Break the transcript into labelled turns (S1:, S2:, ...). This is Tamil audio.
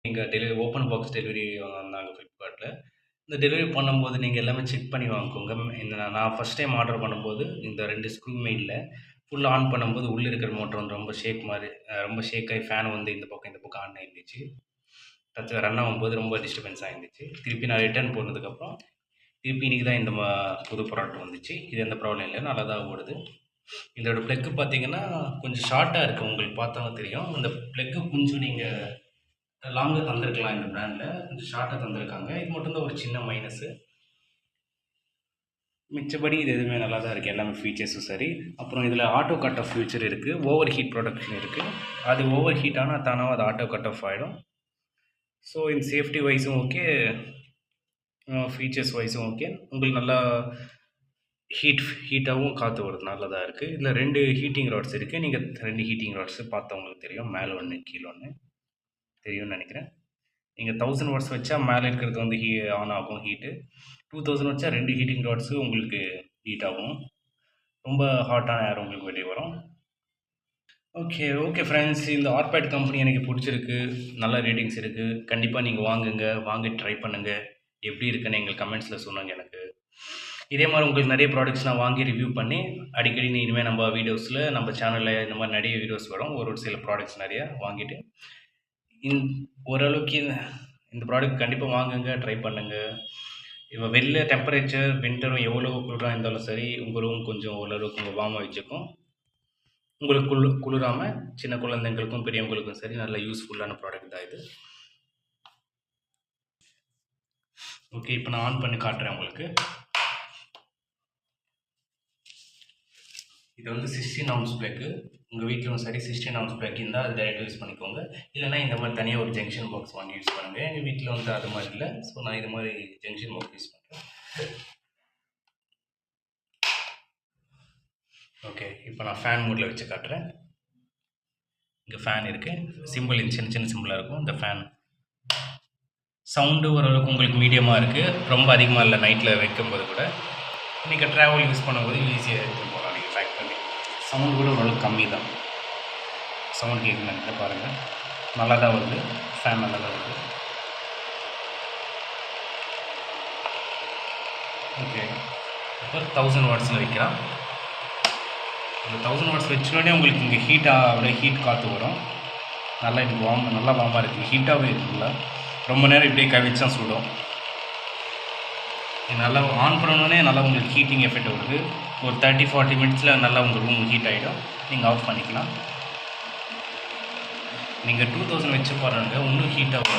S1: நீங்க ஓப்பன் பாக்ஸ் டெலிவரி வந்தாங்க Flipkartல. இந்த டெலிவரி பண்ணும்போது நீங்க எல்லாமே செக் பண்ணி வாங்கிக்கோங்க. இந்த நான் ஃபர்ஸ்ட் டைம் ஆர்டர் பண்ணும்போது இந்த 2 ஸ்க்ரூமே இல்ல. ஃபுல்லா ஆன் பண்ணும்போது உள்ள இருக்கிற மோட்டர் வந்து ரொம்ப ஷேக் மாரி ரொம்ப ஷேக் ஆயி ஃபேன் வந்து இந்த பக்கம் ஆன் ஆயிருந்துச்சு. ரன் ஆகும்போது ரொம்ப டிஸ்டர்பன்ஸா இருந்துச்சு. திருப்பி நான் ரிட்டர்ன் போனதுக்கப்புறம், திருப்பி இன்னைக்கு தான் இந்த புது ப்ராடக்ட் வந்துச்சு. இது எந்த ப்ராப்ளம் இல்ல. நல்லா தான் ஓடுது. இதோட ப்ளக் பார்த்தீங்கன்னா, கொஞ்சம் ஷார்ட்டா இருக்கு. உங்களுக்கு பார்த்தாலும் தெரியும். இந்த ப்ளக் கொஞ்சம் நீங்க லாங்கா தந்திருக்கலாம் இந்த பிராண்ட்ல. கொஞ்சம் ஷார்ட்டா தந்திருக்காங்க. இது மட்டும் தான் ஒரு சின்ன மைனஸு. மிச்சபடி இது எதுவுமே நல்லா தான் இருக்குது. எல்லாமே ஃபீச்சர்ஸும் சரி. அப்புறம் இதில் ஆட்டோ கட் ஆஃப் ஃபியூச்சர் இருக்குது. ஓவர் ஹீட் ப்ரொடக்ஷன் இருக்குது. அது ஓவர் ஹீட் ஆனால் தானாக அது ஆட்டோ கட் ஆஃப் ஆகிடும். ஸோ இந்த சேஃப்டி வைஸும் ஓகே, ஃபீச்சர்ஸ் வைஸும் ஓகே. உங்களுக்கு நல்லா ஹீட்டாகவும் காற்று வருது. நல்லதாக இருக்குது. இதில் 2 ஹீட்டிங் ராட்ஸ் இருக்குது. நீங்கள் 2 ஹீட்டிங் ராட்ஸு பார்த்தவங்களுக்கு தெரியும். மேலே ஒன்று, கீழே ஒன்று தெரியும்னு நினைக்கிறேன். நீங்கள் 1000 வாட்ஸ் வச்சா மேலே இருக்கிறது வந்து ஆன் ஆகும் ஹீட்டு. 2000 வச்சா 2 ஹீட்டிங் ராட்ஸு உங்களுக்கு ஹீட் ஆகும். ரொம்ப ஹாட்டான ஏர் உங்களுக்கு வெளியே வரும். Okay friends. இந்த ஆர்பேட் கம்பெனி எனக்கு பிடிச்சிருக்கு. நல்ல ரேட்டிங்ஸ் இருக்குது. கண்டிப்பாக நீங்கள் வாங்குங்க. வாங்கி ட்ரை பண்ணுங்கள். எப்படி இருக்குன்னு எங்களுக்கு கமெண்ட்ஸில் சொல்லுங்கள் எனக்கு. இதே மாதிரி உங்களுக்கு நிறைய ப்ராடக்ட்ஸ் நான் வாங்கி ரிவ்யூ பண்ணி அடிக்கடி இனிமேல் நம்ம வீடியோஸில் நம்ம சேனலில் இந்த மாதிரி நிறைய வீடியோஸ் வரும். ஒரு சில ப்ராடக்ட்ஸ் நிறையா வாங்கிட்டு ஓரளவுக்கு இந்த ப்ராடக்ட் கண்டிப்பாக வாங்குங்க, ட்ரை பண்ணுங்கள். இப்போ வெளில டெம்பரேச்சர் வின்டரும் எவ்வளோ குளிராக இருந்தாலும் சரி, உங்கள் ரூம் கொஞ்சம் ஓரளவுக்கு உங்கள் வார்மாக வச்சுக்கும். உங்களுக்கு குளிராமல் சின்ன குழந்தைங்களுக்கும் பெரியவங்களுக்கும் சரி நல்ல யூஸ்ஃபுல்லான ப்ராடக்ட் தான் இது. ஓகே, இப்போ நான் ஆன் பண்ணி காட்டுறேன் உங்களுக்கு. இது வந்து 16 ounce பிளக்கு. உங்கள் வீட்டிலும் சரி 16 ounce பிளக் இருந்தால் அது டைரெக்டாக யூஸ் பண்ணிக்கோங்க. இல்லைனா இந்த மாதிரி தனியாக ஒரு ஜங்ஷன் பாக்ஸ் வாங்கி யூஸ் பண்ணுங்கள். எங்கள் வீட்டில் வந்து அது மாதிரி இல்லை. ஸோ நான் இது மாதிரி ஜங்ஷன் பாக்ஸ் யூஸ் பண்ணுறேன். ஓகே, இப்போ நான் ஃபேன் மோடில் வச்சு காட்டுறேன். இங்கே ஃபேன் இருக்குது. சிம்பிள் சின்ன சின்ன சிம்பிளாக இருக்கும். இந்த ஃபேன் சவுண்டு ஓரளவுக்கு உங்களுக்கு மீடியமாக இருக்குது. ரொம்ப அதிகமாக இல்லை நைட்டில் வைக்கும்போது கூட. நீங்கள் ட்ராவல் யூஸ் பண்ணும்போது ஈஸியாக எடுத்துகிட்டு போகலாம். நீங்கள் பேக் பண்ணி சவுண்டு கூட ஓரளவுக்கு கம்மி தான். சவுண்ட் கேட்குன்னு பாருங்கள். நல்லா தான் வருது. ஃபேன் நல்லா தான் வருது. ஓகே, இப்போ 1000 வாட்ஸில் வைக்கலாம். இந்த 1000 வாட்ஸ் வச்சோடனே உங்களுக்கு இங்கே அப்படியே ஹீட் காற்று வரும். நல்லா இது நல்லா வார்மாக இருக்குது. ஹீட்டாகவே இருக்குல்ல. ரொம்ப நேரம் இப்படியே கவிச்சா சுடும். நல்லா ஆன் பண்ணணுன்னே நல்லா உங்களுக்கு ஹீட்டிங் எஃபெக்ட் வருது. ஒரு 30-40 மினிட்ஸில் நல்லா உங்கள் ரூம் ஹீட் ஆகிடும். நீங்கள் ஆஃப் பண்ணிக்கலாம். நீங்கள் 2000 வச்சு பாருங்கள், இன்னும் ஹீட்டாக வரும்.